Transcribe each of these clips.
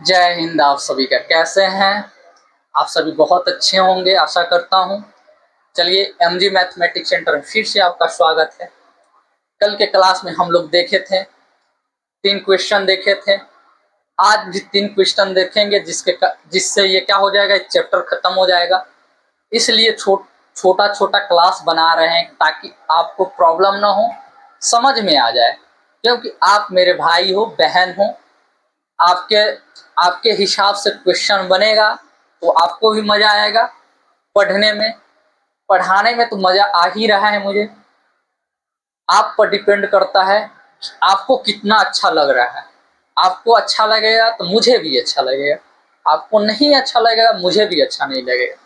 जय हिंद। आप सभी का कैसे हैं? आप सभी बहुत अच्छे होंगे आशा करता हूं। चलिए एमजी मैथमेटिक्स सेंटर में फिर से आपका स्वागत है। कल के क्लास में हम लोग देखे थे 3 क्वेश्चन देखे थे। आज भी 3 क्वेश्चन देखेंगे जिससे ये क्या हो जाएगा, चैप्टर खत्म हो जाएगा। इसलिए छोटा छोटा क्लास बना रहे हैं ताकि आपको प्रॉब्लम ना हो, समझ में आ जाए। क्योंकि आप मेरे भाई हो, बहन हो। आपके आपके हिसाब से क्वेश्चन बनेगा तो आपको भी मजा आएगा पढ़ने में। पढ़ाने में तो मजा आ ही रहा है मुझे। आप पर डिपेंड करता है कि आपको कितना अच्छा लग रहा है। आपको अच्छा लगेगा तो मुझे भी अच्छा लगेगा, आपको नहीं अच्छा लगेगा मुझे भी अच्छा नहीं लगेगा।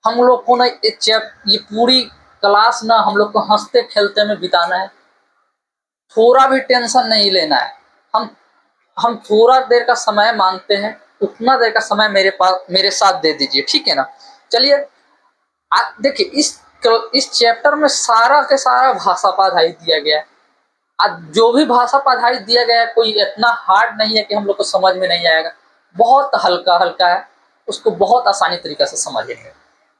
हम लोग को ना ये पूरी क्लास ना हम लोग को हंसते खेलते में बिताना है। थोड़ा भी टेंशन नहीं लेना है। हम थोड़ा देर का समय मांगते हैं, उतना देर का समय मेरे साथ दे दीजिए, ठीक है ना। चलिए देखिए इस चैप्टर में सारा के सारा भाषा पढ़ाई दिया गया है। आज जो भी भाषा पढ़ाई दिया गया है कोई इतना हार्ड नहीं है कि हम लोग को समझ में नहीं आएगा। बहुत हल्का हल्का है, उसको बहुत आसानी तरीके से समझेंगे।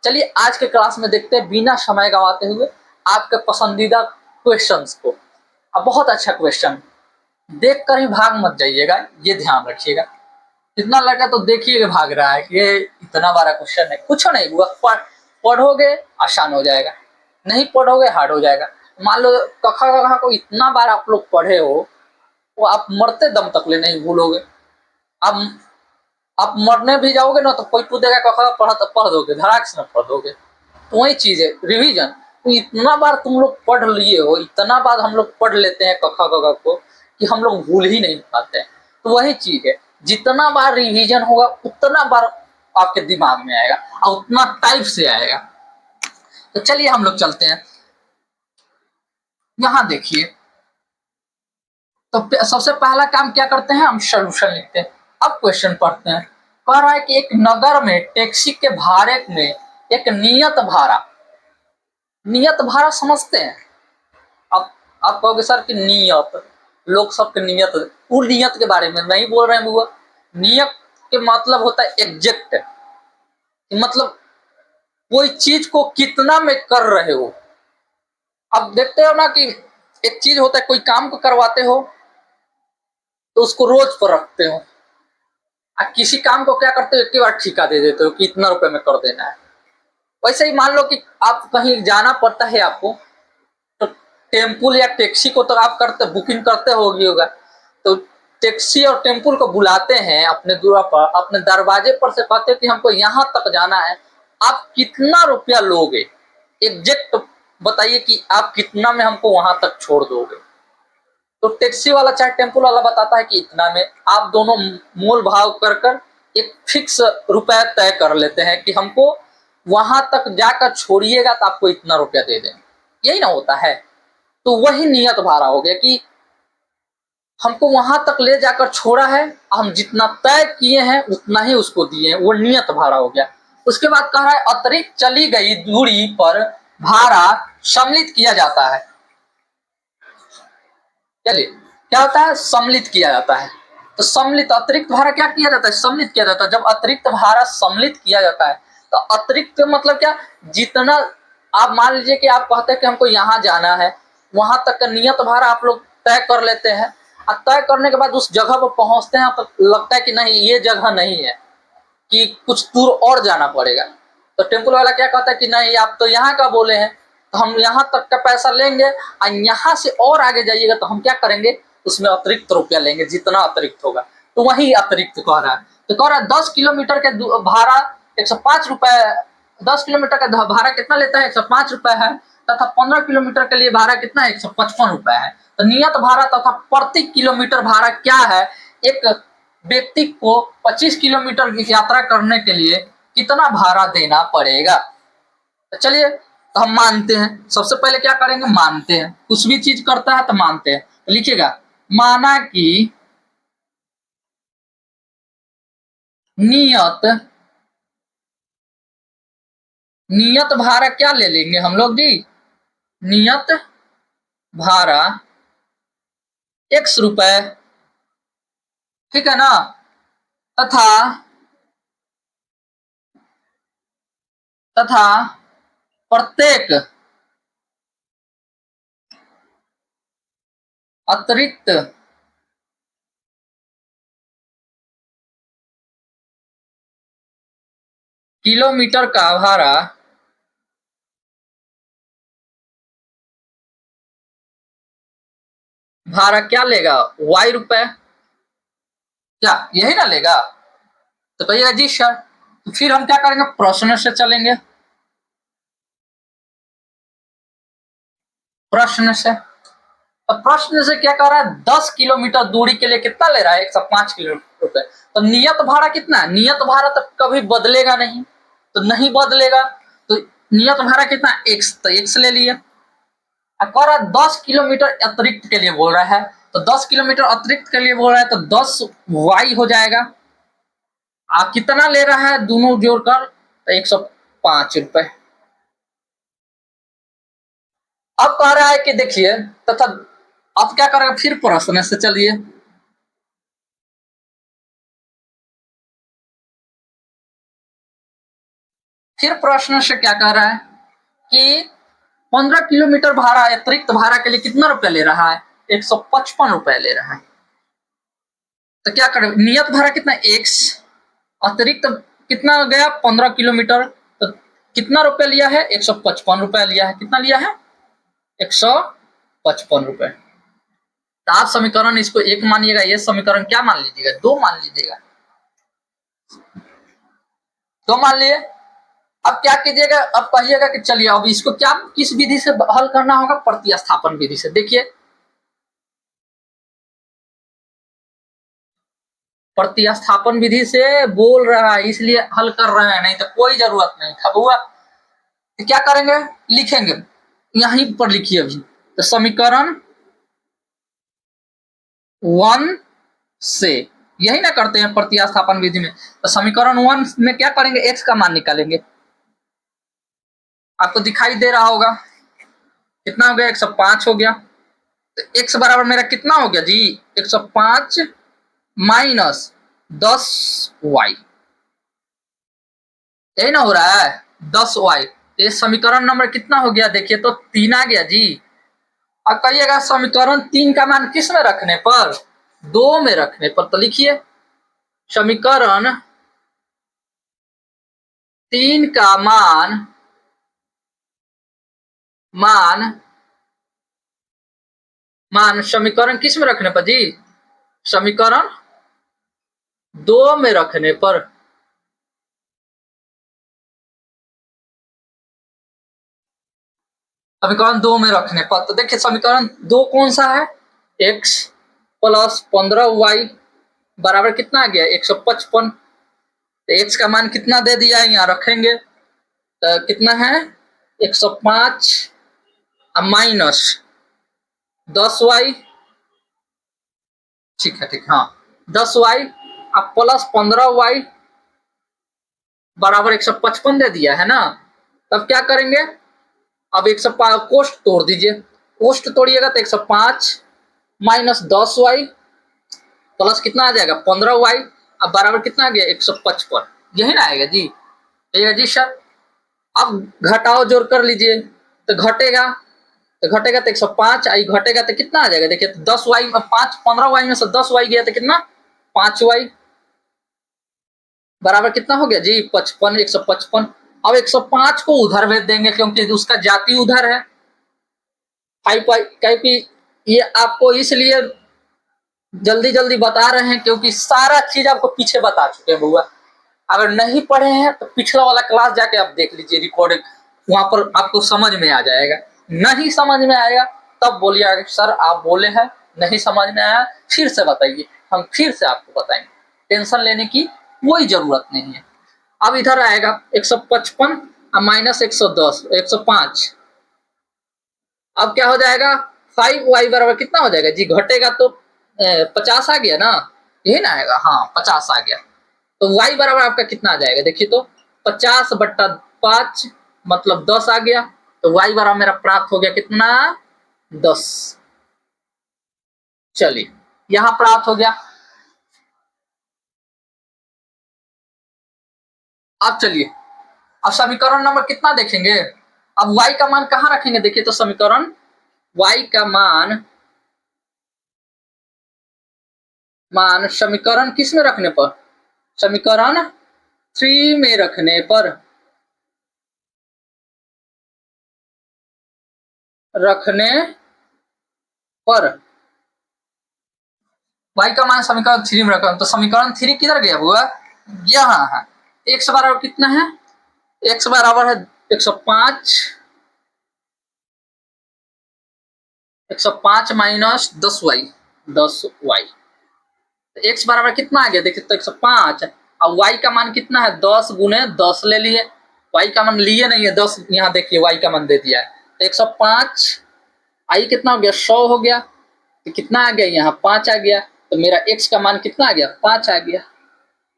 चलिए आज के क्लास में देखते हैं बिना समय गंवाते हुए आपके पसंदीदा क्वेश्चंस को। अब बहुत अच्छा क्वेश्चन, देख कर ही भाग मत जाइएगा, ये ध्यान रखिएगा। इतना लगा तो देखिए भाग रहा है कि ये इतना बड़ा क्वेश्चन है। कुछ नहीं हुआ, पढ़ोगे आसान हो जाएगा, नहीं पढ़ोगे हार्ड हो जाएगा। मान लो कखा कखा को इतना बार आप लोग पढ़े हो, वो आप मरते दम तक ले नहीं भूलोगे। अब आप मरने भी जाओगे ना तो कोई पूछेगा कखा पढ़ दोगे, धड़ाक से पढ़ दोगे। तो वही चीज है रिवीजन। तो इतना बार तुम लोग पढ़ लिए हो, इतना बार हम लोग पढ़ लेते हैं कखा कखा को कि हम लोग भूल ही नहीं पाते हैं। तो वही चीज है, जितना बार रिवीजन होगा उतना बार आपके दिमाग में आएगा और उतना टाइप से आएगा। तो चलिए हम लोग चलते हैं। यहाँ देखिए, तो सबसे पहला काम क्या करते हैं, हम सोल्यूशन लिखते हैं। अब क्वेश्चन पढ़ते हैं। कह रहा है कि एक नगर में टैक्सी के भाड़े में एक नियत भाड़ा समझते हैं। अब आप कहोगे सर कि नियत, लोग सबके नियत, वो नियत के बारे में नहीं बोल रहे हैं बुआ। नियत के मतलब होता है एग्जैक्ट, मतलब कोई चीज को कितना में कर रहे हो। अब देखते हो ना कि एक चीज होता है, कोई काम को करवाते हो तो उसको रोज पर रखते हो, और किसी काम को क्या करते हो एक बार ठेका दे देते हो कि इतना रुपए में कर देना है। वैसे ही मान लो कि आप कहीं जाना पड़ता है आपको, तो टेम्पू या टैक्सी को तो आप बुकिंग करते होगा। तो टैक्सी और टेम्पू को बुलाते हैं अपने दूरा पर, अपने दरवाजे पर से कहते हैं कि हमको यहाँ तक जाना है, आप कितना रुपया लोगे, एग्जैक्ट बताइए कि आप कितना में हमको वहां तक छोड़ दोगे। तो टैक्सी वाला चाहे टेम्पू वाला बताता है कि इतना में। आप दोनों मोल भाव कर एक फिक्स रुपया तय कर लेते हैं कि हमको वहां तक जाकर छोड़िएगा तो आपको इतना रुपया दे देंगे, यही ना होता है। तो वही नियत भाड़ा हो गया कि हमको वहां तक ले जाकर छोड़ा है, हम जितना तय किए हैं उतना ही उसको दिए हैं, वो नियत भाड़ा हो गया। उसके बाद कह रहा है अतिरिक्त चली गई दूरी पर भाड़ा सम्मिलित किया जाता है। चलिए क्या होता है, सम्मिलित किया जाता है। तो सम्मिलित अतिरिक्त भाड़ा क्या किया जाता है, सम्मिलित किया जाता है। जब अतिरिक्त भाड़ा सम्मिलित किया जाता है तो अतिरिक्त मतलब क्या, जितना आप मान लीजिए कि आप कहते हैं कि हमको यहाँ जाना है, वहां तक का नियत भाड़ा आप लोग तय कर लेते हैं, और तय करने के बाद उस जगह पर पहुंचते हैं तो लगता है कि नहीं ये जगह नहीं है, कि कुछ दूर और जाना पड़ेगा। तो टेम्पो वाला क्या कहता है कि नहीं आप तो यहाँ का बोले हैं, तो हम यहाँ तक का पैसा लेंगे और यहाँ से और आगे जाइएगा तो हम क्या करेंगे, उसमें अतिरिक्त रुपया लेंगे जितना अतिरिक्त होगा। तो वही अतिरिक्त कह रहा है। तो कह रहा है 10 किलोमीटर के भाड़ा 105 रुपए, 10 किलोमीटर का भाड़ा कितना लेता है, 105 रुपए है, तथा 15 किलोमीटर के लिए भाड़ा कितना है, 155 रुपए है। तो नियत भाड़ा तथा प्रति किलोमीटर भाड़ा क्या है, एक व्यक्ति को 25 किलोमीटर की यात्रा करने के लिए कितना भाड़ा देना पड़ेगा। तो चलिए तो हम मानते हैं, सबसे पहले क्या करेंगे, मानते हैं। कुछ भी चीज करता है तो मानते हैं। तो लिखिएगा माना कि नियत नियत भाड़ा क्या ले लेंगे हम लोग जी, नियत भाड़ा x रुपए, ठीक है ना। तथा तथा प्रत्येक अतिरिक्त किलोमीटर का भाड़ा क्या लेगा? y रुपए। क्या यही ना लेगा? तो कहिएगा जी सर। तो फिर हम क्या करेंगे? प्रश्न से चलेंगे। प्रश्न से, तो प्रश्न से क्या कर रहा है? 10 किलोमीटर दूरी के लिए कितना ले रहा है? 105 किलोमीटर रुपए। तो नियत भाड़ा कितना है? नियत भाड़ा तो कभी बदलेगा नहीं, तो नहीं बदलेगा। तो नियत भाड़ा कितना? x, तो x ले लिए। कह रहा है 10 किलोमीटर अतिरिक्त के लिए बोल रहा है, तो 10 किलोमीटर अतिरिक्त के लिए बोल रहा है, तो 10 y हो जाएगा। आप कितना ले रहा है दोनों जोड़कर? तो 105 रुपए। अब कह रहा है कि देखिए, तथा अब क्या करेगा? फिर प्रश्न से चलिए। फिर प्रश्न से क्या कह रहा है कि 15 किलोमीटर भाड़ा, अतिरिक्त भाड़ा के लिए कितना रुपया ले रहा है? 155 रुपया ले रहा है। तो क्या करें? नियत भाड़ा कितना? x, अतिरिक्त कितना गया? 15 किलोमीटर। तो कितना रुपया लिया है? 155 रुपया लिया है। कितना लिया है? 155 रुपए। तो आप समीकरण इसको एक मानिएगा, ये समीकरण क्या मान लीजिएगा? 2 मान लीजिएगा। 2 मान लिए। अब क्या कीजिएगा? अब कहिएगा कि चलिए अब इसको क्या, किस विधि से हल करना होगा? प्रतिस्थापन विधि से। देखिए, प्रतिस्थापन विधि से बोल रहा है इसलिए हल कर रहे हैं, नहीं तो कोई जरूरत नहीं था बुआ। तो क्या करेंगे? लिखेंगे, यहीं पर लिखिए अभी। तो समीकरण 1 से यही ना करते हैं प्रतिस्थापन विधि में। तो समीकरण 1 में क्या करेंगे? x का मान निकालेंगे। आपको दिखाई दे रहा होगा कितना हो गया? 105 हो गया। तो x बराबर मेरा कितना हो गया जी? 105 माइनस 10y, यही ना हो रहा है? 10y। ये समीकरण नंबर कितना हो गया? देखिए तो 3 आ गया जी। अब कहिएगा समीकरण 3 का मान किस में रखने पर? 2 में रखने पर। तो लिखिए समीकरण 3 का मान मान मान समीकरण किस में रखने पर जी? समीकरण 2 में रखने पर। समीकरण 2 में रखने पर तो देखिए समीकरण 2 कौन सा है? x प्लस 15y बराबर कितना आ गया? 155। तो x का मान कितना दे दिया है? यहाँ रखेंगे तो कितना है? 105 माइनस 10y। ठीक है, ठीक, हाँ 10y अब प्लस 15y बराबर 155 दे दिया है ना। तब क्या करेंगे? अब 105 कोष्ट तोड़ दीजिए। कोष्ट तोड़िएगा तो 105 माइनस 10y प्लस कितना आ जाएगा? 15y। अब बराबर कितना आ गया? 155। यही ना आएगा जी? आएगा जी सर। अब घटाओ जोड़ कर लीजिए तो घटेगा, तो 105 आई घटेगा तो कितना आ जाएगा? देखिए 10y में 5, 15y में से 10y गया तो कितना? 5y बराबर कितना हो गया जी? 55, 155। अब 105 को उधर भेज देंगे क्योंकि उसका जाति उधर है। क्योंकि ये आपको इसलिए जल्दी जल्दी बता रहे हैं क्योंकि सारा चीज आपको पीछे बता चुके हैं बुआ। अगर नहीं पढ़े हैं तो पिछला वाला क्लास जाके आप देख लीजिए रिकॉर्डिंग, वहां पर आपको समझ में आ जाएगा। नहीं समझ में आएगा तब बोलिए सर आप बोले हैं नहीं समझ में आया, फिर से बताइए, हम फिर से आपको बताएंगे। टेंशन लेने की कोई जरूरत नहीं है। अब इधर आएगा 155 माइनस 110, 105। अब क्या हो जाएगा? 5y बराबर कितना हो जाएगा जी? घटेगा तो 50 आ गया ना, यही ना आएगा? हाँ 50 आ गया। तो y बराबर आपका कितना आ जाएगा? देखिए तो 50/5 मतलब 10 आ गया। तो y बराबर मेरा प्राप्त हो गया कितना? 10। चलिए यहां प्राप्त हो गया। अब चलिए, अब समीकरण नंबर कितना देखेंगे। अब y का मान कहाँ रखेंगे, देखिए तो समीकरण y का मान समीकरण किस में रखने पर, समीकरण 3 में रखने पर, y का मान समीकरण 3 में रखना, तो समीकरण 3 किधर गया हुआ, यहाँ है। x बराबर कितना है, x बराबर है 105, 105 माइनस 10y, 10y, तो x बराबर कितना आ गया, देखिए तो 105। अब y का मान कितना है, 10 गुने 10 ले लिए, y का मान लिए नहीं है 10, यहाँ देखिए y का मान दे दिया है, तो 105, i कितना हो गया 100 हो गया, तो कितना आ गया यहाँ 5 आ गया, तो मेरा x का मान कितना आ गया 5 आ गया।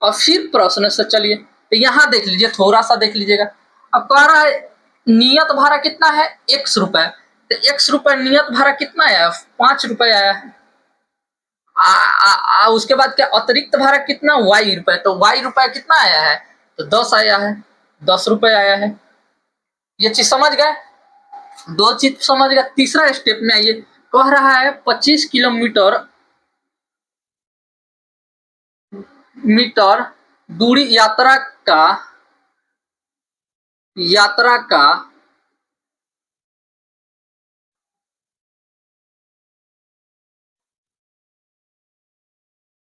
और फिर प्रश्न से चलिए, तो यहाँ देख लीजिए, थोड़ा सा देख लीजिएगा। अब कह रहा है नियत भाड़ा कितना है, x रुपए, तो x रुपए नियत भाड़ा कितना आया, 5 रुपए आया है। उसके बाद क्या अतिरिक्त भाड़ा कितना, y रुपए, तो y रुपए कितना आया है, तो 10 आया है, 10 रुपए आया है। ये चीज समझ गए, दो चीज समझ गए। तीसरा स्टेप में आइए, कह रहा है 25 किलोमीटर दूरी यात्रा का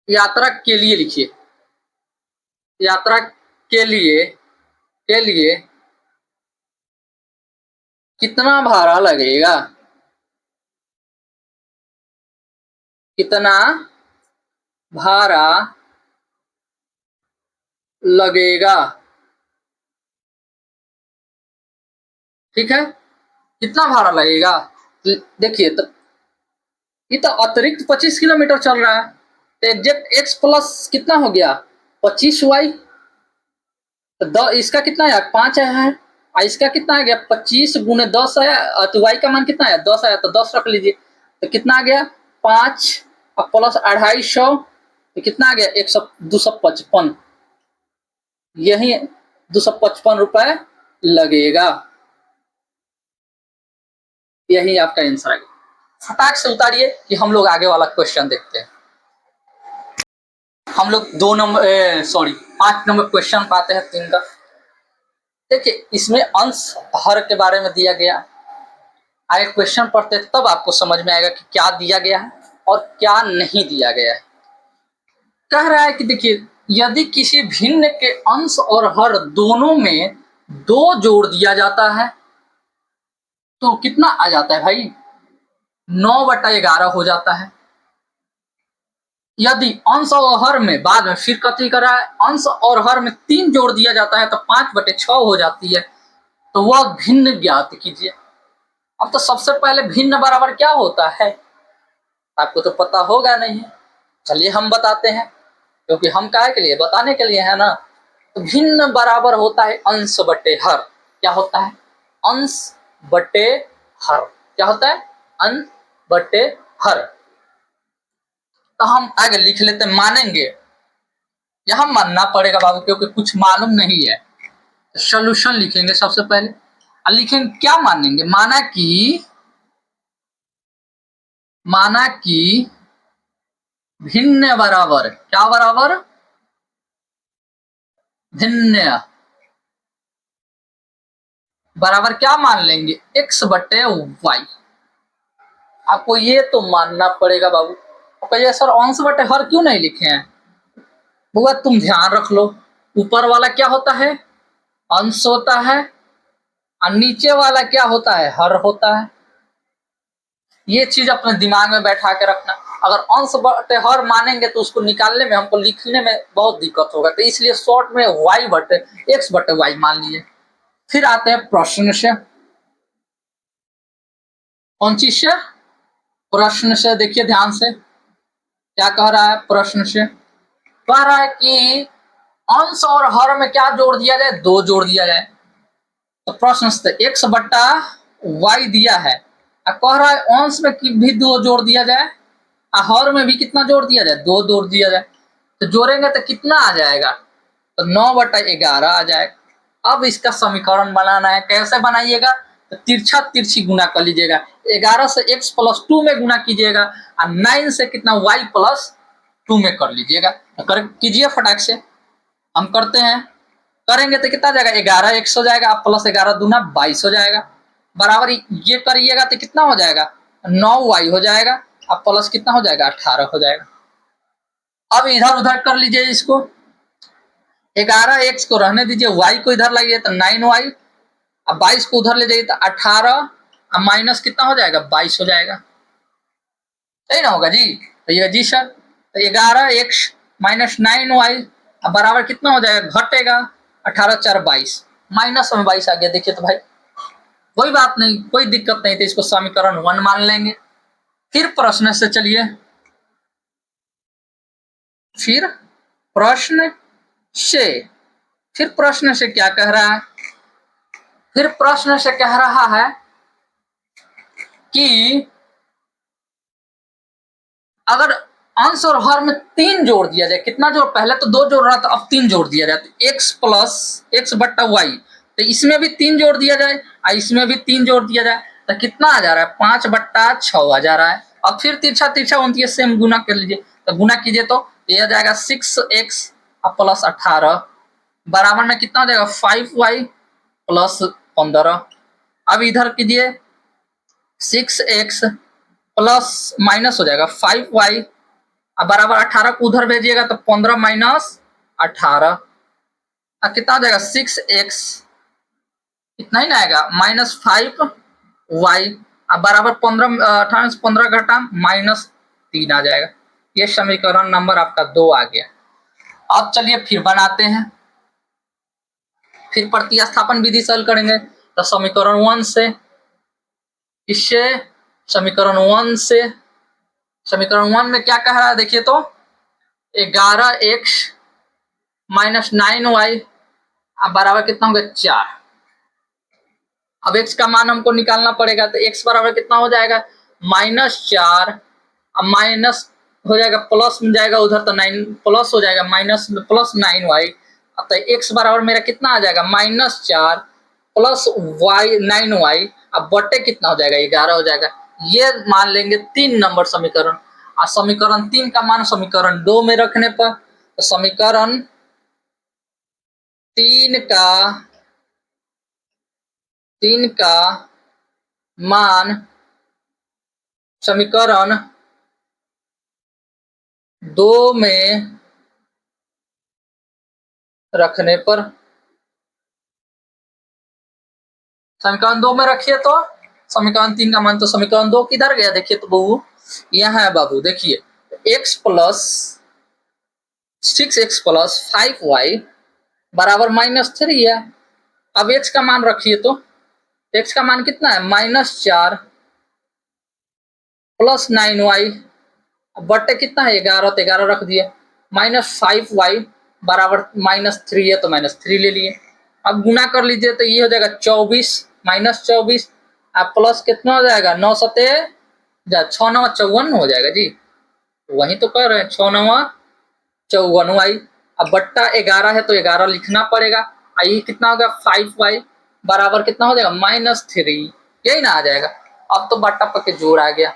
यात्रा के लिए लिखिए, यात्रा के लिए कितना भाड़ा लगेगा, कितना भाड़ा लगेगा, ठीक है, कितना भाड़ा लगेगा। देखिए तो ये तो अतिरिक्त 25 किलोमीटर चल रहा है, तो एग्जैक्ट x प्लस कितना हो गया 25y, तो इसका कितना आया 5 आया है, और इसका कितना आ गया 25 गुने 10 आया, तो y का मान कितना आया 10 आया, तो 10 रख लीजिए, तो कितना आ गया 5 और प्लस 250, तो कितना आ गया 255, यही 255 रुपए लगेगा, यही आपका आंसर है। फटाक से उतारिए कि हम लोग आगे वाला क्वेश्चन देखते हैं। हम लोग 5 नंबर क्वेश्चन पाते हैं 3 का। देखिए इसमें अंश हर के बारे में दिया गया, आगे क्वेश्चन पढ़ते हैं तब आपको समझ में आएगा कि क्या दिया गया है और क्या नहीं दिया गया है। कह रहा है कि देखिए यदि किसी भिन्न के अंश और हर दोनों में 2 जोड़ दिया जाता है तो कितना आ जाता है भाई, 9/11 हो जाता है। यदि अंश और हर में, बाद में फिर कथी कर रहा है, अंश और हर में 3 जोड़ दिया जाता है तो 5/6 हो जाती है, तो वह भिन्न ज्ञात कीजिए। अब तो सबसे पहले भिन्न बराबर क्या होता है, आपको तो पता होगा नहीं, चलिए हम बताते हैं, क्योंकि हम काहे के लिए, बताने के लिए है ना। तो भिन्न बराबर होता है अंश बटे हर, क्या होता है अंश बटे हर, क्या होता है अंश बटे हर। तो हम आगे लिख लेते हैं, मानेंगे, यहां मानना पड़ेगा बाबू क्योंकि कुछ मालूम नहीं है। सोल्यूशन लिखेंगे सबसे पहले, लिखेंगे क्या मानेंगे, माना कि भिन्न बराबर, क्या बराबर, भिन्न बराबर क्या मान लेंगे x बटे वाई। आपको ये तो मानना पड़ेगा बाबू। कहिए सर अंश बटे हर क्यों नहीं लिखे हैं, बुआ तुम ध्यान रख लो, ऊपर वाला क्या होता है अंश होता है और नीचे वाला क्या होता है हर होता है। ये चीज अपने दिमाग में बैठा के रखना, अगर अंश बटे हर मानेंगे तो उसको निकालने में, हमको लिखने में बहुत दिक्कत होगा, तो इसलिए शॉर्ट में y बटे x बटे y मान लिए। फिर आते हैं प्रश्न से, कौन चीज से, प्रश्न से, देखिए ध्यान से क्या कह रहा है। प्रश्न से कह रहा है कि अंश और हर में क्या जोड़ दिया जाए, 2 जोड़ दिया जाए। तो प्रश्न से x बट्टा y दिया है, कह रहा है अंश में भी 2 जोड़ दिया जाए और हर में भी कितना जोड़ दिया जाए, 2 जोड़ दिया जाए। तो जोड़ेंगे तो कितना आ जाएगा, तो 9/11 आ जाएगा। अब इसका समीकरण बनाना है, कैसे बनाइएगा, तो तिरछा तिरछी गुना कर लीजिएगा। 11 से x + 2 में गुना कीजिएगा और 9 से कितना y + 2 में कर लीजिएगा। कर कीजिए फटाक से, हम करते हैं। करेंगे तो कितना जाएगा, 11x हो जाएगा, प्लस 11 दूना 22 हो जाएगा, बराबर ये करिएगा तो कितना हो जाएगा, 9y हो जाएगा, अब प्लस कितना हो जाएगा, 18 हो जाएगा। अब इधर उधर कर लीजिए इसको, 11x को रहने दीजिए, y को इधर लाइए तो 9y, अब 22 को उधर ले जाइए तो 18, अब माइनस कितना हो जाएगा, 22 हो जाएगा। सही ना होगा जी, तो ये जी सर, तो 11x - 9y अब बराबर कितना हो जाएगा, घटेगा 18 × 4 = 22, माइनस में 22 आ गया। देखिए तो भाई कोई बात नहीं, कोई दिक्कत नहीं, तो इसको समीकरण 1 मान लेंगे। फिर प्रश्न से चलिए, फिर प्रश्न से क्या कह रहा है, फिर प्रश्न से कह रहा है कि अगर अंश और हर में 3 जोड़ दिया जाए, कितना जोड़, पहले तो 2 जोड़ रहा था, अब 3 जोड़ दिया जाए, तो x + x/y, तो इसमें भी 3 जोड़ दिया जाए और इसमें भी 3 जोड़ दिया जाए, तो कितना आ जा रहा है, 5/6 आ जा रहा है। अब फिर तिरछा तिरछा 29 सेम गुना कर लीजिए, तो गुना कीजिए तो ये आ जाएगा 6x + 18 बराबर में कितना हो जाएगा, 5y + 15। अब इधर कीजिए 6x प्लस माइनस हो जाएगा 5y बराबर 18 को उधर भेजिएगा तो 15 - 18 कितना हो जाएगा, 6x इतना ही ना आएगा, -5y बराबर 15, 18 में 15 घटा -3 आ जाएगा। ये समीकरण नंबर आपका 2 आ गया। अब चलिए फिर बनाते हैं, फिर प्रतिस्थापन विधि से हल करेंगे। तो समीकरण 1 से, इससे समीकरण 1 से, समीकरण 1 में क्या कह रहा है देखिए तो, 11x - 9y बराबर कितना होगा, 4। अब x का मान हमको निकालना पड़ेगा, तो x बराबर कितना हो जाएगा, -4, अब माइनस हो जाएगा, प्लस में जाएगा उधर तो 9 प्लस हो जाएगा, माइनस में प्लस 9y, अब तो x बराबर मेरा कितना आ जाएगा, -4 + y 9y, अब बटे कितना हो जाएगा, 11 हो जाएगा। ये मान लेंगे 3 नंबर समीकरण। और समीकरण 3 का मान समीकरण 2 में रखने पर, तो समीकरण 3 का मान समीकरण 2 में रखने पर, समीकरण 2 में रखिए तो समीकरण 3 का मान, तो समीकरण 2 किधर गया देखिए तो बाबू, यहाँ है बाबू, देखिए x + 6x + 5y बराबर -3 है। अब x का मान रखिए तो x का मान कितना है, -4 + 9y बटे कितना है, 11, तो 11 रख दिए, -5y बराबर -3 है तो -3 ले लिए। अब गुना कर लीजिए तो ये हो जाएगा 24 -24, अब प्लस कितना हो जाएगा, 9 सते 6 9 54 हो जाएगा जी, वही तो कर रहे हैं, 6 9 54y, अब बट्टा 11 है तो 11 लिखना पड़ेगा। ये कितना होगा, 5y बराबर कितना हो जाएगा, -3, यही ना आ जाएगा। अब तो बाटा पके जोड़ आ गया,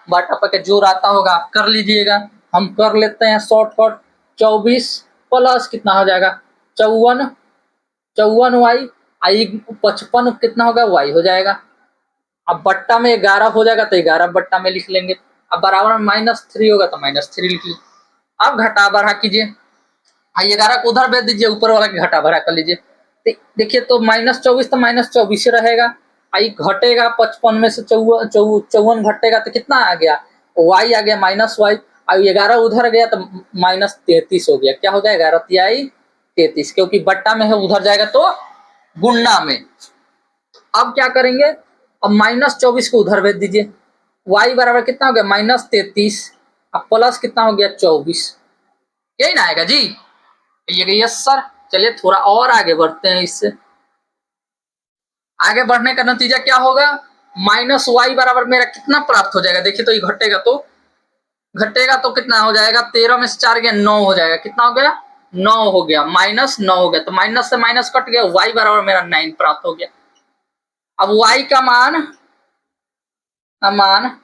बाटा पके जोड़ आता होगा, आप कर लीजिएगा, हम कर लेते हैं शॉर्टकट। 24 प्लस कितना हो जाएगा, 54y, 55 कितना होगा, y हो जाएगा। अब बट्टा में 11 हो जाएगा तो 11 बट्टा में लिख लेंगे, अब बराबर में -3 होगा तो -3 लिख लीजिए। अब घटा बढ़ा कीजिए, 11 को उधर भेज दीजिए, ऊपर वाला की घटा बढ़ा कर लीजिए, देखिए तो -24 तो -24 रहेगा, आई घटेगा 55 में से 54 घटेगा तो कितना आ गया, y आ गया -y, अब 11 उधर गया तो -33 हो गया, क्या हो गया, 11 तिहाई 33, क्योंकि बट्टा में है उधर जाएगा तो गुणा में। अब क्या करेंगे, अब -24 को उधर भेज दीजिए, y बराबर कितना हो गया, -33, अब प्लस कितना हो गया, 24, यही ना आएगा जी, ये यस सर। चलिए थोड़ा और आगे बढ़ते हैं, इससे आगे बढ़ने का नतीजा क्या होगा, -y बराबर मेरा कितना प्राप्त हो जाएगा, देखिए तो ये घटेगा तो कितना हो जाएगा, 13 में से 4 गया 9 हो जाएगा, कितना हो गया 9 हो गया, -9 हो गया, तो माइनस से माइनस कट गया, y बराबर मेरा 9 प्राप्त हो गया। अब y का मान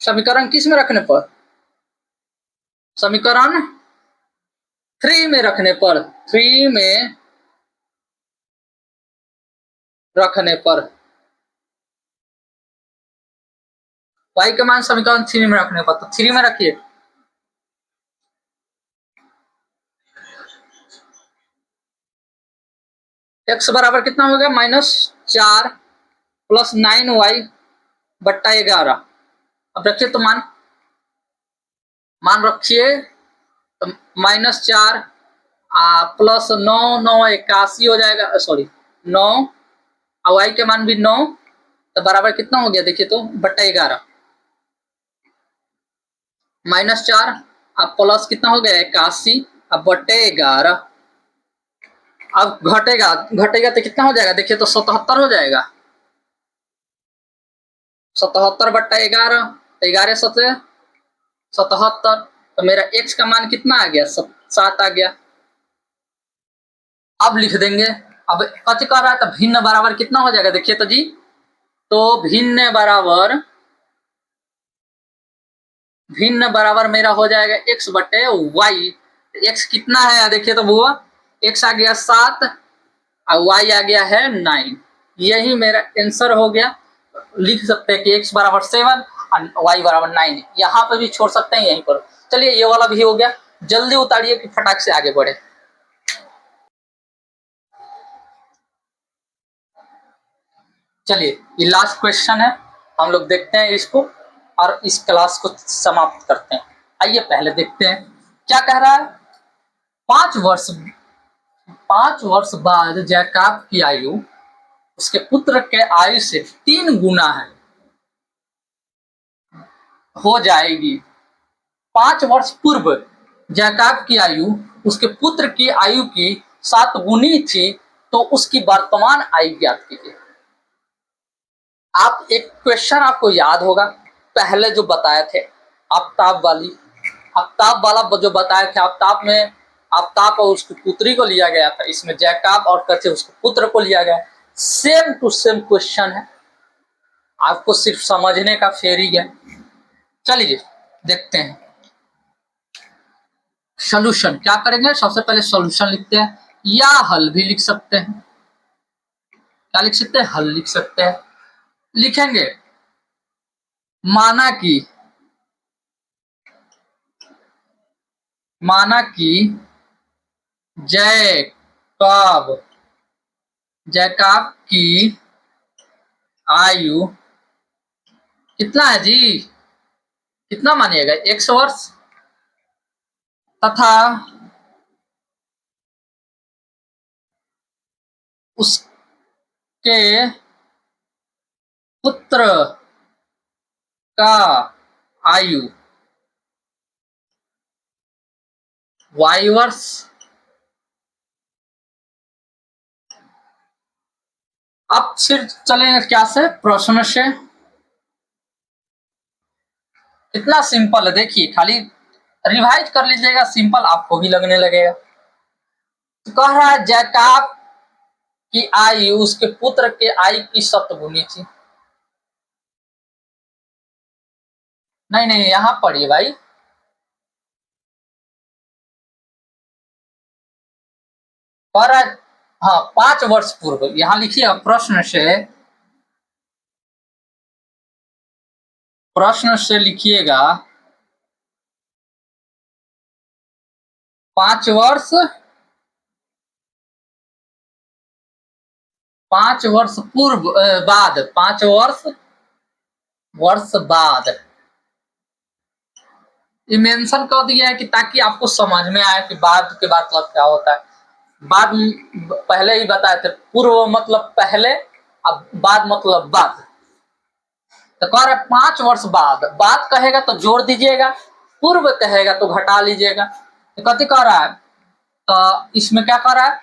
समीकरण किस में रखने पर, समीकरण 3 में रखने पर, 3 में रखने पर y का मान समीकरण 3 में रखने पर, तो 3 में रखिए। x बराबर कितना हो गया, -4 प्लस 9y बट्टा 11। अब रखिए तो मान रखिए, तो -4 प्लस 9, 9 81 हो जाएगा, सॉरी 9, और y के मान भी 9, तो बराबर कितना हो गया देखिए तो बट्टा 11, -4 अब प्लस कितना हो गया 81, अब बट्टे 11। अब घटेगा तो कितना हो जाएगा देखिए तो 77 हो जाएगा, 77 बट्टा 11, 11 सत्ते 77, तो मेरा x का मान कितना आ गया, 7 आ गया। अब लिख देंगे, अब कथी कर रहा है, तो भिन्न बराबर कितना हो जाएगा देखिए तो जी, तो भिन्न बराबर मेरा हो जाएगा x बटे y। x कितना है देखिए तो वो x आ गया 7 और y आ गया है 9, यही मेरा आंसर हो गया। लिख सकते हैं कि x बराबर 7 और y बराबर 9, यहाँ पर भी छोड़ सकते हैं यहीं पर। चलिए ये वाला भी हो गया, जल्दी उतारिए कि फटाक से आगे बढ़े। चलिए ये लास्ट क्वेश्चन है, हम लोग देखते हैं इसको और इस क्लास को समाप्त करते हैं। आइए पहले देखते हैं क्या कह रहा है। 5 वर्ष बाद जैकब की आयु उसके पुत्र के आयु से 3 गुना हो जाएगी। 5 वर्ष पूर्व जैकब की आयु उसके पुत्र की आयु की 7 गुनी थी, तो उसकी वर्तमान आयु ज्ञात कीजिए। आप एक क्वेश्चन आपको याद होगा, पहले जो बताए थे आफ्ताब वाला जो बताए थे, आफ्ताब और उसकी पुत्री को लिया गया था, इसमें जैकब और कहते उसके पुत्र को लिया गया। सेम टू सेम क्वेश्चन है, आपको सिर्फ समझने का फेरी है। चलिए देखते हैं सॉल्यूशन क्या करेंगे। सबसे पहले सॉल्यूशन लिखते हैं, या हल भी लिख सकते हैं। क्या लिख सकते हैं, हल लिख सकते हैं। लिखेंगे माना कि जैकब की आयु कितना है जी, कितना मानिएगा 100 वर्ष, तथा उसके पुत्र का आयु y वर्ष। अब फिर चलेंगे क्या से, प्रश्न से। इतना सिंपल है, देखिए खाली रिवाइज कर लीजिएगा, सिंपल आपको भी लगने लगेगा। तो कह रहा है जैकब की आयु उसके पुत्र के आयु की 7 गुनी थी। नहीं यहां पढ़िए भाई, कह रहा है हाँ 5 वर्ष पूर्व, यहां लिखिए प्रश्न से लिखिएगा 5 वर्ष पूर्व बाद, 5 वर्ष बाद ये मेंशन कर दिया है कि ताकि आपको समझ में आए कि बाद के बाद मतलब क्या होता है। बाद पहले ही बताए थे, पूर्व मतलब पहले, अब बाद मतलब बाद। तो कह रहा है 5 वर्ष बाद कहेगा तो जोड़ दीजिएगा, पूर्व कहेगा तो घटा लीजिएगा। तो कथी कह रहा है, तो इसमें क्या कह रहा है,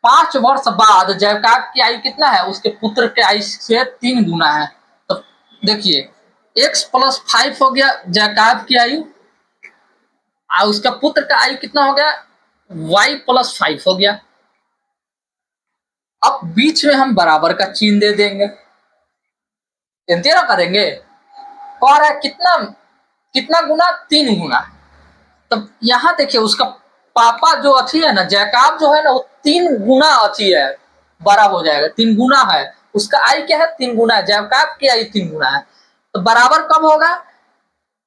5 वर्ष बाद जैकब की आयु कितना है, उसके पुत्र के आयु से 3 गुना है। तो देखिए x + 5 हो गया जैकब की आयु, और उसका पुत्र का आयु कितना हो गया y प्लस 5 हो गया। अब बीच में हम बराबर का चिन्ह दे देंगे, ना करेंगे। और है कितना कितना गुना, 3 गुना। तब यहाँ देखिए उसका पापा जो अथी है ना, जैकाब जो है ना, वो 3 गुना अथी है, बड़ा हो जाएगा, 3 गुना है उसका। आई क्या है, 3 गुना है, जैकाब की आई 3 गुना है। तो बराबर कब होगा,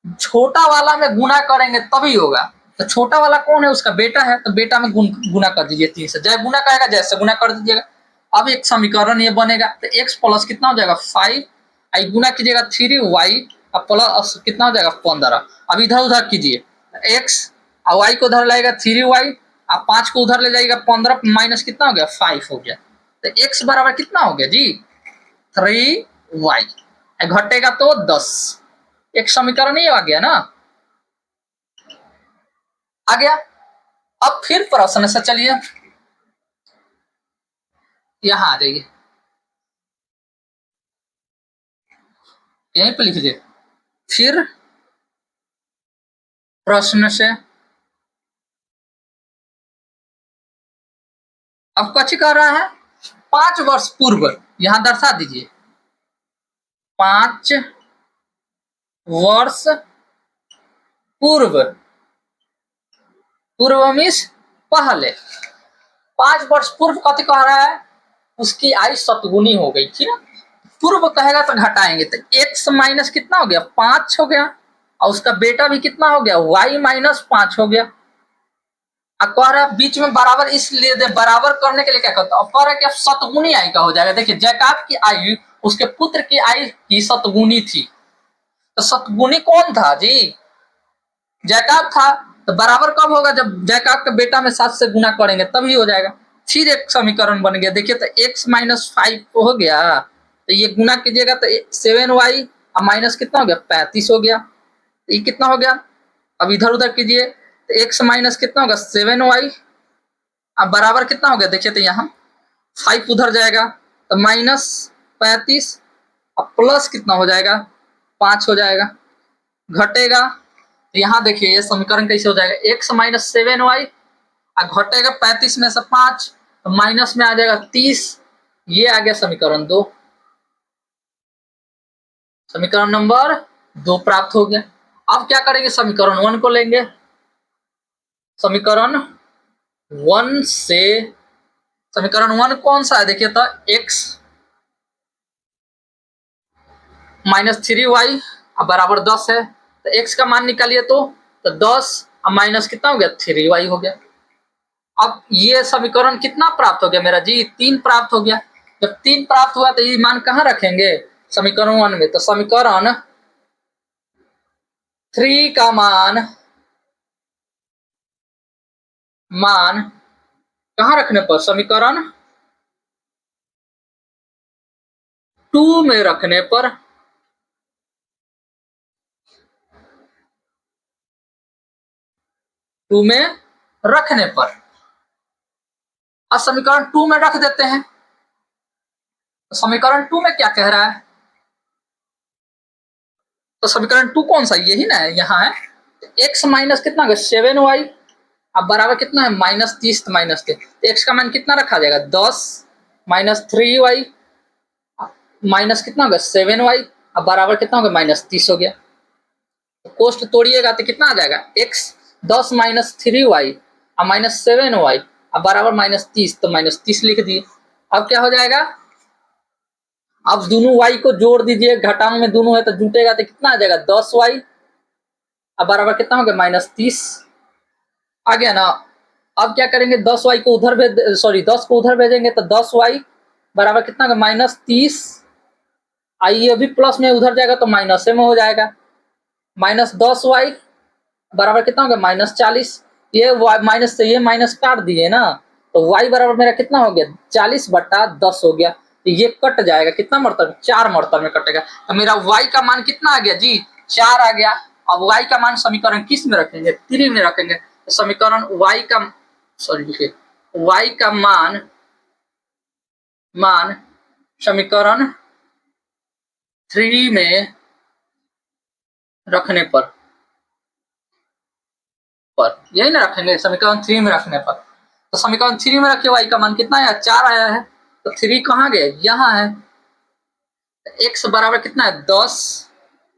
छोटा वाला में गुना करेंगे तभी होगा। तो छोटा वाला कौन है, उसका बेटा है, तो बेटा में गुना कर दीजिए 3 से। जय गुना कहेगा जैसे गुना कर दीजिएगा। अब एक समीकरण ये बनेगा, तो x प्लस कितना हो जाएगा 5, आई गुना कीजिएगा 3y, अब प्लस कितना हो जाएगा 15। अब इधर उधर कीजिए, x और y को उधर लाएगा 3y, आप 5 को उधर ले जाइएगा 15, माइनस कितना हो गया 5 हो गया। तो x बराबर कितना हो गया जी 3y, घटेगा तो 10। एक समीकरण ये आ गया ना, आ गया। अब फिर प्रश्न से चलिए यहां आ जाइए, यहीं पे लिख दीजिए। फिर प्रश्न से अब कच्ची कर रहा है 5 वर्ष पूर्व, यहां दर्शा दीजिए 5 वर्ष पूर्व, पूर्व मीन्स पहले। 5 वर्ष पूर्व कथी कह रहा है, उसकी आयु सतगुनी हो गई थी ना। पूर्व कहेगा तो घटाएंगे, तो x माइनस कितना हो गया 5 हो गया, और उसका बेटा भी कितना हो गया y माइनस 5 हो गया। अब कह रहा है बीच में बराबर, इसलिए दे बराबर करने के लिए क्या करता है, अब कह रहा है कि अब सतगुनी आयु का हो जाएगा। देखिए जैकाब की आयु उसके पुत्र की आयु की सतगुनी थी, तो सतगुनी कौन था जी, जैकाब था। तो बराबर कब होगा, जब जैकाब के बेटा में 7 से गुना करेंगे तभी हो जाएगा। फिर एक समीकरण बन गया, देखिए तो x माइनस 5 हो गया, तो ये गुना कीजिएगा तो 7y, अब माइनस कितना हो गया 35 हो गया। तो ये कितना हो गया, अब इधर उधर कीजिए, तो x माइनस कितना होगा 7y, अब बराबर कितना हो गया, देखिए तो यहाँ 5 उधर जाएगा तो माइनस 35, अब प्लस कितना हो जाएगा 5 हो जाएगा, घटेगा। तो यहाँ देखिए ये समीकरण कैसे हो जाएगा, x माइनस 7y, घटेगा 35 में से 5, तो माइनस में आ जाएगा 30। ये आ गया समीकरण 2, समीकरण नंबर 2 प्राप्त हो गया। अब क्या करेंगे, समीकरण 1 को लेंगे। समीकरण 1 से, समीकरण 1 कौन सा है, देखिए तो x माइनस 3y बराबर 10 है, तो x का मान निकालिए तो 10 अब माइनस कितना हो गया 3y हो गया। अब ये समीकरण कितना प्राप्त हो गया मेरा जी 3 प्राप्त हो गया। जब 3 प्राप्त हुआ तो ये मान कहाँ रखेंगे, समीकरण 1 में। तो समीकरण 3 का मान कहाँ रखने पर, समीकरण 2 में रखने पर, टू में रखने पर, अब समीकरण 2 में रख देते हैं। तो समीकरण 2 में क्या कह रहा है, तो समीकरण 2 कौन सा, यही ना है, यहाँ है। x माइनस कितना 7y, अब बराबर कितना है माइनस 30, तो माइनस 30, एक्स का मान कितना रखा जाएगा 10 माइनस 3y, माइनस कितना होगा 7y, अब बराबर कितना होगा माइनस 30 हो गया। तो कोष्ट तोड़िएगा तो कितना आ जाएगा x 10 माइनस 3y अब माइनस 7y अब बराबर माइनस 30, तो माइनस 30 लिख दिए। अब क्या हो जाएगा, अब दोनों y को जोड़ दीजिए, घटाओ में दोनों है तो जुटेगा, तो कितना आ जाएगा 10y अब बराबर कितना हो गया माइनस 30, आ गया ना। अब क्या करेंगे 10y को उधर भेज, सॉरी 10 को उधर भेजेंगे तो 10y बराबर कितना होगा माइनस 30, आई अभी प्लस में उधर जाएगा तो माइनस में हो जाएगा, माइनस 10y बराबर कितना होगा माइनस 40। ये माइनस से ये माइनस काट दिए ना, तो y बराबर मेरा कितना हो गया 40/10 हो गया। तो ये कट जाएगा, कितना मरतब 4 मरतब में कटेगा। तो मेरा y का मान कितना आ गया जी 4 आ गया। अब y का मान समीकरण किस में रखेंगे 3 में रखेंगे। तो समीकरण y का, सॉरी देखिए y का मान समीकरण 3 में रखने पर पर, यही ना रखेंगे समीकरण 3 में रखने पर। तो समीकरण 3 में रखे y का मान कितना है, 4 आया है। तो 3 कहाँ गया, यहाँ है। x बराबर कितना है, 10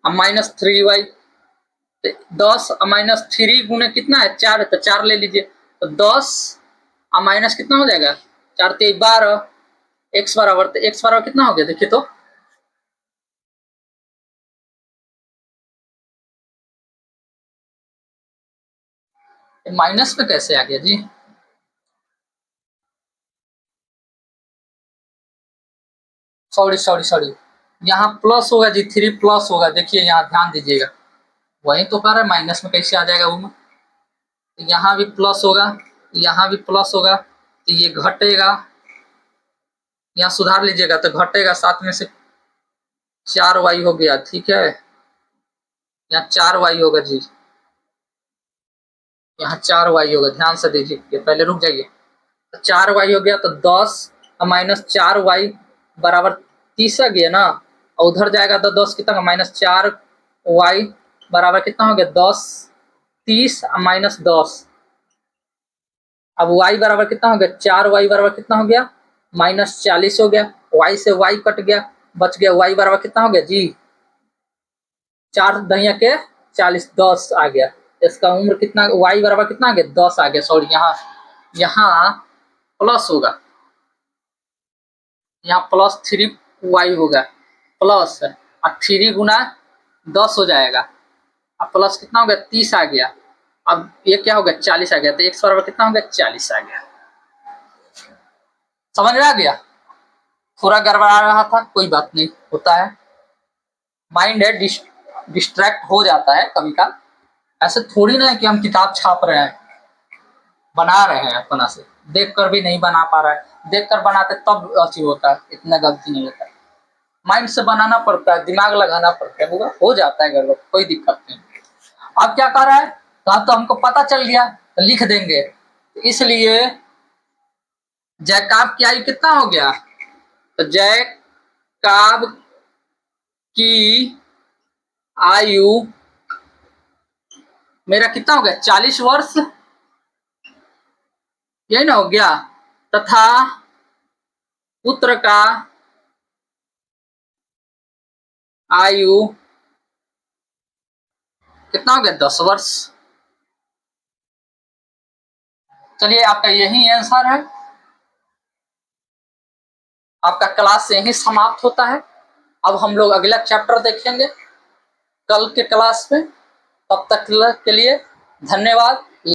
माइनस 3y। तो 10 माइनस 3 गुने कितना है, 4 है, तो 4 ले लीजिए। तो 10 माइनस कितना हो जाएगा, 4 3 12, x बराबर, तो x बराबर कितना हो गया देखिए तो, माइनस में कैसे आ गया जी। सॉरी, यहाँ प्लस होगा जी, 3 प्लस होगा। देखिए यहाँ ध्यान दीजिएगा, वही तो कर रहा है, माइनस में कैसे आ जाएगा वो में। तो यहाँ भी प्लस होगा, यहाँ भी प्लस होगा, तो ये घटेगा, यहाँ सुधार लीजिएगा तो घटेगा, 7 में से 4y हो गया, ठीक है। यहाँ 4y होगा जी, यहाँ 4y होगा, ध्यान से दीजिए, पहले रुक जाइए। तो 4y हो गया, तो 10 माइनस 4y बराबर 30 आ गया ना, और उधर जाएगा तो 10 कितना, माइनस 4y बराबर कितना हो गया, 10, 30 माइनस 10। अब y बराबर कितना हो गया, 4y बराबर कितना हो गया, माइनस 40 हो गया। y से y कट गया, बच गया y बराबर कितना हो गया जी, 4 दहिया के 40, 10 आ गया। इसका उम्र कितना, y बराबर कितना आ गया, 10 आ गया। सॉरी, यहाँ प्लस होगा, यहाँ प्लस 3y होगा, प्लस और 3 गुना 10 हो जाएगा। अब प्लस कितना हो गया, 30 आ गया। अब ये क्या हो गया, 40 आ गया। तो x बराबर कितना हो गया, 40 आ गया। समझ में आ गया, थोड़ा गड़बड़ा रहा था, कोई बात नहीं, होता है, माइंड है डिस्ट्रैक्ट हो जाता है कभी का। ऐसे थोड़ी ना है कि हम किताब छाप रहे हैं, बना रहे हैं अपना से, देख कर भी नहीं बना पा रहा है। देख कर बनाते तब अच्छी होता है, इतना गलती नहीं होता है। माइंड से बनाना पड़ता है, दिमाग लगाना पड़ता है, हो जाता है गड़बड़, कोई दिक्कत नहीं। अब क्या कर रहा है, तो हमको पता चल गया, तो लिख देंगे। इसलिए जैकाब की आयु कितना हो गया, तो जैकाब की आयु मेरा कितना हो गया, 40 वर्ष, यही ना हो गया। तथा पुत्र का आयु कितना हो गया, 10 वर्ष। चलिए आपका यही आंसर है। आपका क्लास यही समाप्त होता है। अब हम लोग अगला चैप्टर देखेंगे कल के क्लास में। तब तक के लिए धन्यवाद।